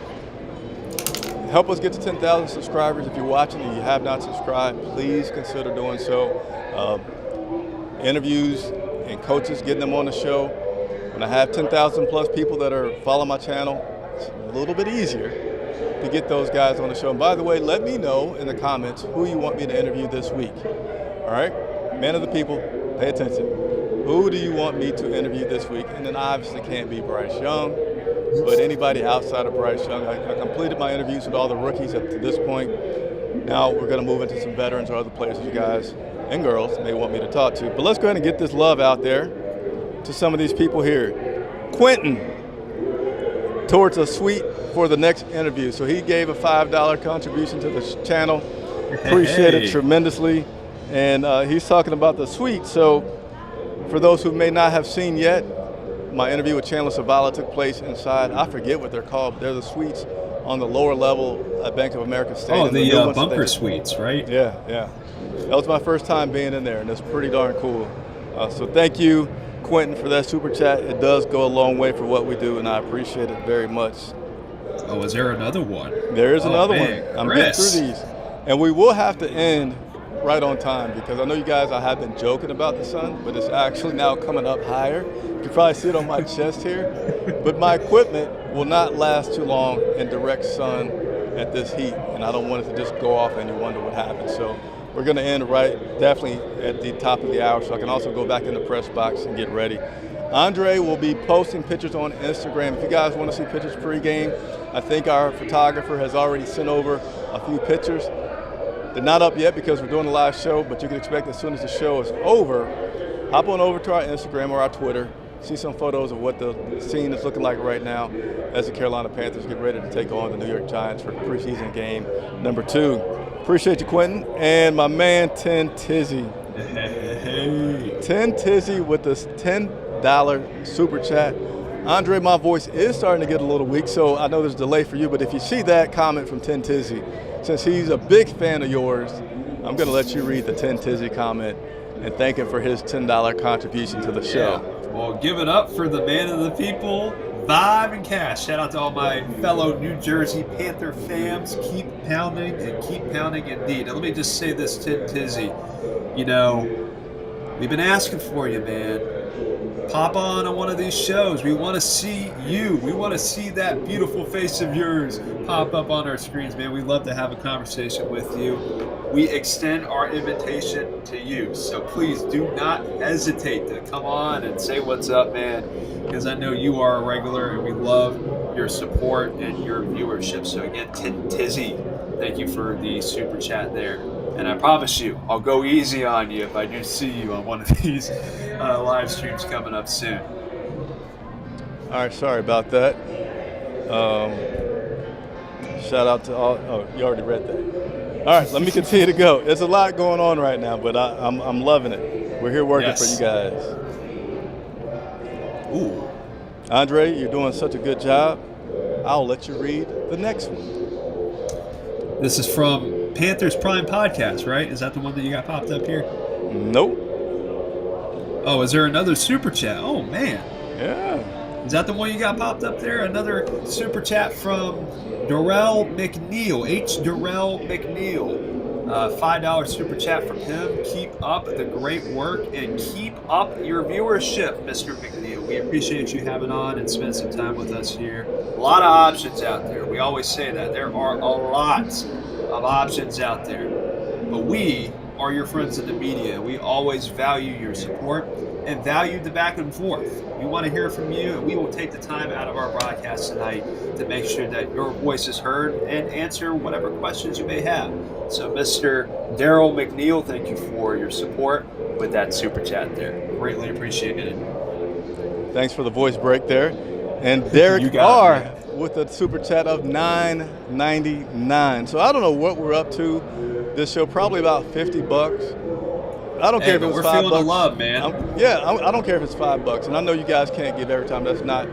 Help us get to 10,000 subscribers. If you're watching and you have not subscribed, please consider doing so. Interviews and coaches, getting them on the show. When I have 10,000 plus people that are following my channel, it's a little bit easier to get those guys on the show. And by the way, let me know in the comments who you want me to interview this week. All right? Man of the people, pay attention. Who do you want me to interview this week? And then obviously can't be Bryce Young, but anybody outside of Bryce Young. I completed my interviews with all the rookies up to this point. Now we're going to move into some veterans or other players you guys and girls may want me to talk to. But let's go ahead and get this love out there to some of these people here. Quentin towards a suite for the next interview. So he gave a $5 contribution to the channel. Appreciate it tremendously. And he's talking about the suite. So for those who may not have seen yet, my interview with Chandler Zavala took place inside, I forget what they're called, but they're the suites on the lower level at Bank of America Stadium. Oh, the bunker suites, right? Yeah, yeah. That was my first time being in there, and it's pretty darn cool. So thank you, Quentin, for that super chat. It does go a long way for what we do, and I appreciate it very much. Oh, is there another one? There is another one. I'm getting Chris. through these. And we will have to end right on time because I know you guys, I have been joking about the sun, but it's actually now coming up higher. You can probably see it on my chest here. But my equipment will not last too long in direct sun at this heat, and I don't want it to just go off and you wonder what happened. So we're going to end right definitely at the top of the hour so I can also go back in the press box and get ready. Andre will be posting pictures on Instagram. If you guys want to see pictures pregame, I think our photographer has already sent over a few pictures. They're not up yet because we're doing a live show, but you can expect as soon as the show is over, hop on over to our Instagram or our Twitter, see some photos of what the scene is looking like right now as the Carolina Panthers get ready to take on the New York Giants for preseason game number 2. Appreciate you, Quentin. And my man, 10 Tizzy. 10 Tizzy with this $10 super chat. Andre, my voice is starting to get a little weak, so I know there's a delay for you, but if you see that comment from 10 Tizzy, since he's a big fan of yours, I'm going to let you read the 10 Tizzy comment and thank him for his $10 contribution to the show. Yeah. Well, give it up for the man of the people, Vibe and Cash. Shout out to all my fellow New Jersey Panther fans. Keep pounding and keep pounding indeed. Now, let me just say this, 10 Tizzy. You know, we've been asking for you, man. Pop on one of these shows. We want to see you. We want to see that beautiful face of yours pop up on our screens, man. We'd love to have a conversation with you. We extend our invitation to you. So please do not hesitate to come on and say what's up, man, because I know you are a regular and we love your support and your viewership. So again, Tizzy, thank you for the super chat there. And I promise you, I'll go easy on you if I do see you on one of these live streams coming up soon. All right, sorry about that. Shout out to all. Oh, you already read that. All right, let me continue to go. There's a lot going on right now, but I'm loving it. We're here working for you guys. Ooh. Andre, you're doing such a good job. I'll let you read the next one. This is from Panthers Prime Podcast, right? Is that the one that you got popped up here? Nope. Oh, is there another super chat? Oh, man. Yeah. Is that the one you got popped up there? Another super chat from Darrell McNeil, H. Darrell McNeil. $5 super chat from him. Keep up the great work and keep up your viewership, Mr. McNeil. We appreciate you having on and spending some time with us here. A lot of options out there. We always say that. There are a lot of options out there. But we are your friends in the media. We always value your support and value the back and forth. We want to hear from you, and we will take the time out of our broadcast tonight to make sure that your voice is heard and answer whatever questions you may have. So, Mr. Darrell McNeil, thank you for your support with that super chat there. Greatly appreciated it. Thanks for the voice break there. And Derek R. with a super chat of $9.99. So I don't know what we're up to this show. Probably about $50. I don't care if it was $5. We're feeling the love, man. I don't care if it's $5. And I know you guys can't give every time. That's not,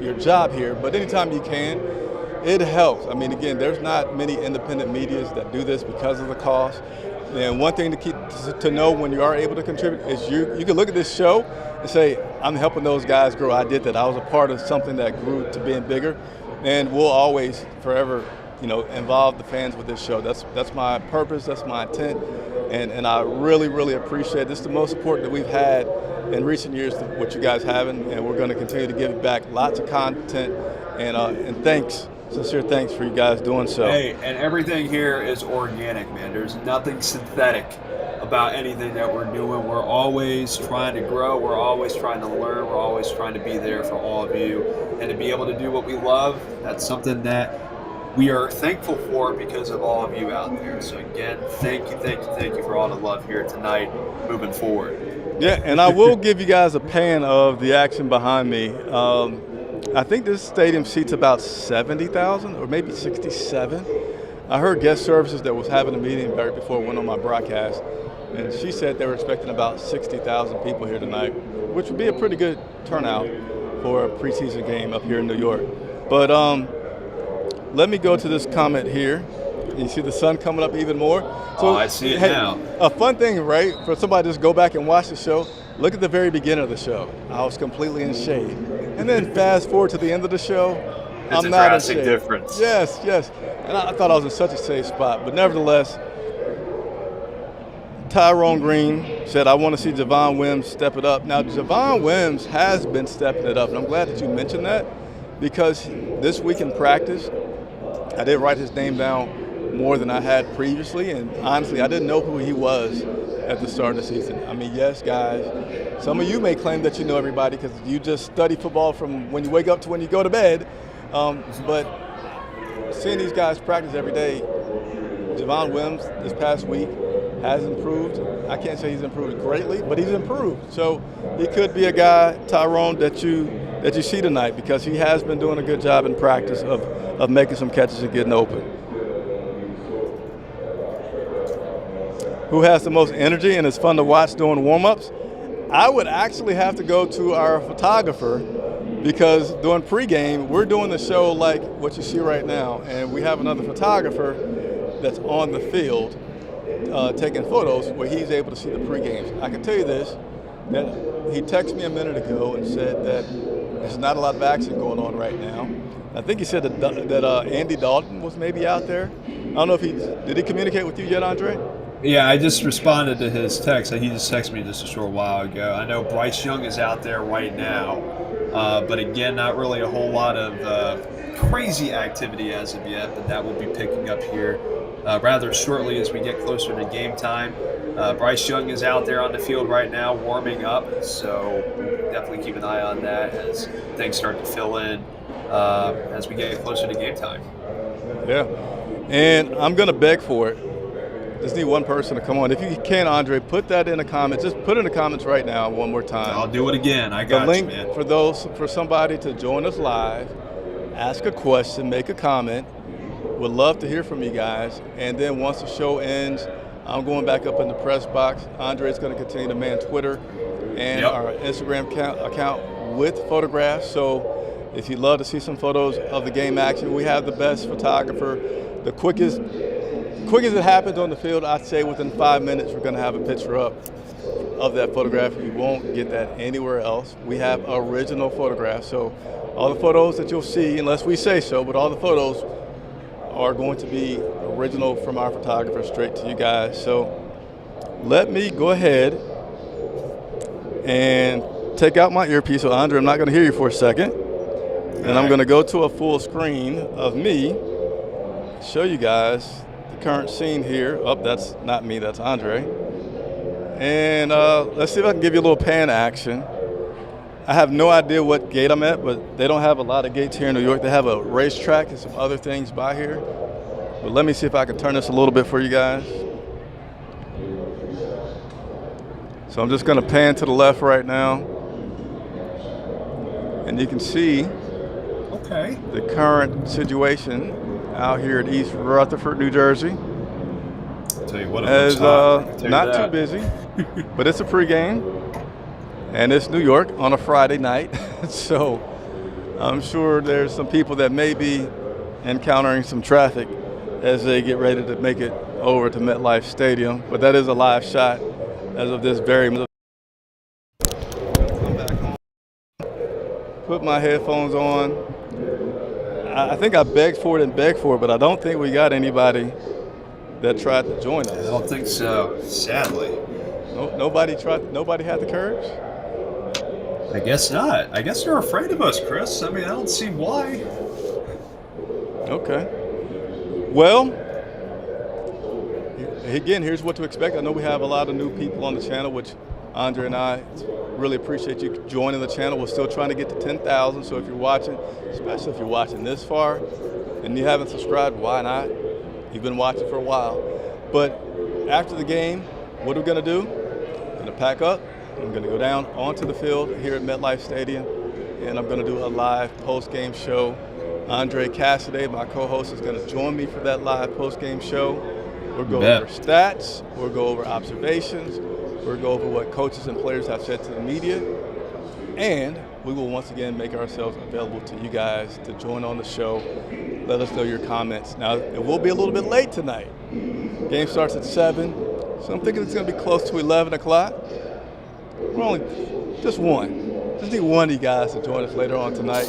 your job here. But anytime you can, it helps. I mean, again, there's not many independent medias that do this because of the cost. And one thing to know when you are able to contribute is you can look at this show and say, I'm helping those guys grow. I did that. I was a part of something that grew to being bigger. And we'll always, forever, involve the fans with this show. That's my purpose. That's my intent. And I really, really appreciate it. This is the most support that we've had in recent years, what you guys having, and we're going to continue to give back lots of content. And thanks. Sincere thanks for you guys doing so. Hey, and everything here is organic, man. There's nothing synthetic about anything that we're doing. We're always trying to grow. We're always trying to learn. We're always trying to be there for all of you. And to be able to do what we love, that's something that we are thankful for because of all of you out there. So again, thank you for all the love here tonight, moving forward. Yeah, and I will give you guys a pan of the action behind me. I think this stadium seats about 70,000 or maybe 67. I heard guest services that was having a meeting right before I went on my broadcast, and she said they were expecting about 60,000 people here tonight, which would be a pretty good turnout for a preseason game up here in New York. But let me go to this comment here. You see the sun coming up even more? So, I see it now. A fun thing, right, for somebody to just go back and watch the show, look at the very beginning of the show. I was completely in shade. And then fast forward to the end of the show, it's I'm not in shade. It's a drastic difference. Yes. And I thought I was in such a safe spot. But nevertheless, Tyrone Green said, I want to see Javon Wims step it up. Now, Javon Wims has been stepping it up. And I'm glad that you mentioned that because this week in practice, I did write his name down more than I had previously. And honestly, I didn't know who he was at the start of the season. I mean, yes, guys, some of you may claim that you know everybody because you just study football from when you wake up to when you go to bed. But seeing these guys practice every day, Javon Wims this past week has improved. I can't say he's improved greatly, but he's improved. So he could be a guy, Tyrone, that you see tonight because he has been doing a good job in practice of making some catches and getting open. Who has the most energy and is fun to watch doing warm-ups? I would actually have to go to our photographer because during pregame, we're doing the show like what you see right now, and we have another photographer that's on the field taking photos where he's able to see the pregames. I can tell you this, that he texted me a minute ago and said that there's not a lot of action going on right now. I think he said that Andy Dalton was maybe out there. I don't know if did he communicate with you yet, Andre? Yeah, I just responded to his text. He just texted me just a short while ago. I know Bryce Young is out there right now, but again, not really a whole lot of crazy activity as of yet, but that will be picking up here rather shortly as we get closer to game time. Bryce Young is out there on the field right now warming up, so definitely keep an eye on that as things start to fill in as we get closer to game time. Yeah, and I'm going to beg for it. Just need one person to come on. If you can, Andre, put that in the comments. Just put it in the comments right now one more time. I'll do it again. I got the link you, man. for somebody to join us live, ask a question, make a comment. Would love to hear from you guys. And then once the show ends, I'm going back up in the press box. Andre's going to continue to man Twitter and our Instagram account with photographs. So if you'd love to see some photos of the game action, we have the best photographer, the quickest it happens on the field. I'd say within 5 minutes we're going to have a picture up of that photograph. You won't get that anywhere else. We have original photographs. So all the photos that you'll see, unless we say so, but all the photos are going to be original from our photographer straight to you guys. So let me go ahead and take out my earpiece. So Andre, I'm not going to hear you for a second. And I'm going to go to a full screen of me, show you guys current scene here. Oh, that's not me, that's Andre. And let's see if I can give you a little pan action. I have no idea what gate I'm at, but they don't have a lot of gates here in New York. They have a racetrack and some other things by here. But let me see if I can turn this a little bit for you guys. So I'm just going to pan to the left right now. And you can see the the current situation out here at East Rutherford, New Jersey. Tell you what, As not not too busy, but it's a pregame, and it's New York on a Friday night, so I'm sure there's some people that may be encountering some traffic as they get ready to make it over to MetLife Stadium. But that is a live shot as of this very moment. I'm back home. Put my headphones on. I think I begged for it, but I don't think we got anybody that tried to join us. I don't think so, sadly. Nobody had the courage? I guess not. I guess they're afraid of us, Chris. I mean, I don't see why. Okay. Well, again, here's what to expect. I know we have a lot of new people on the channel, which Andre and I really appreciate you joining the channel. We're still trying to get to 10,000, so if you're watching, especially if you're watching this far and you haven't subscribed, why not? You've been watching for a while. But after the game, what are we going to do? I'm going to pack up. I'm going to go down onto the field here at MetLife Stadium, and I'm going to do a live post-game show. Andre Cassidy, my co-host, is going to join me for that live post-game show. We'll go over stats. We'll go over observations. We'll go over what coaches and players have said to the media. And we will once again make ourselves available to you guys to join on the show. Let us know your comments. Now, it will be a little bit late tonight. Game starts at 7, so I'm thinking it's going to be close to 11 o'clock. We're only just one. Just need one of you guys to join us later on tonight.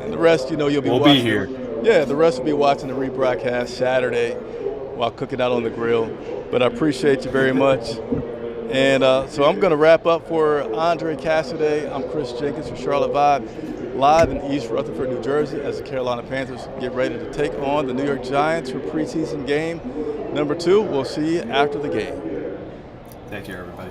And the rest, you'll be watching. We'll be here. Yeah, the rest will be watching the rebroadcast Saturday while cooking out on the grill. But I appreciate you very much. And so I'm going to wrap up for Andre Cassidy. I'm Chris Jenkins for Charlotte Vibe, live in East Rutherford, New Jersey, as the Carolina Panthers get ready to take on the New York Giants for preseason game number 2. We'll see you after the game. Thank you, everybody.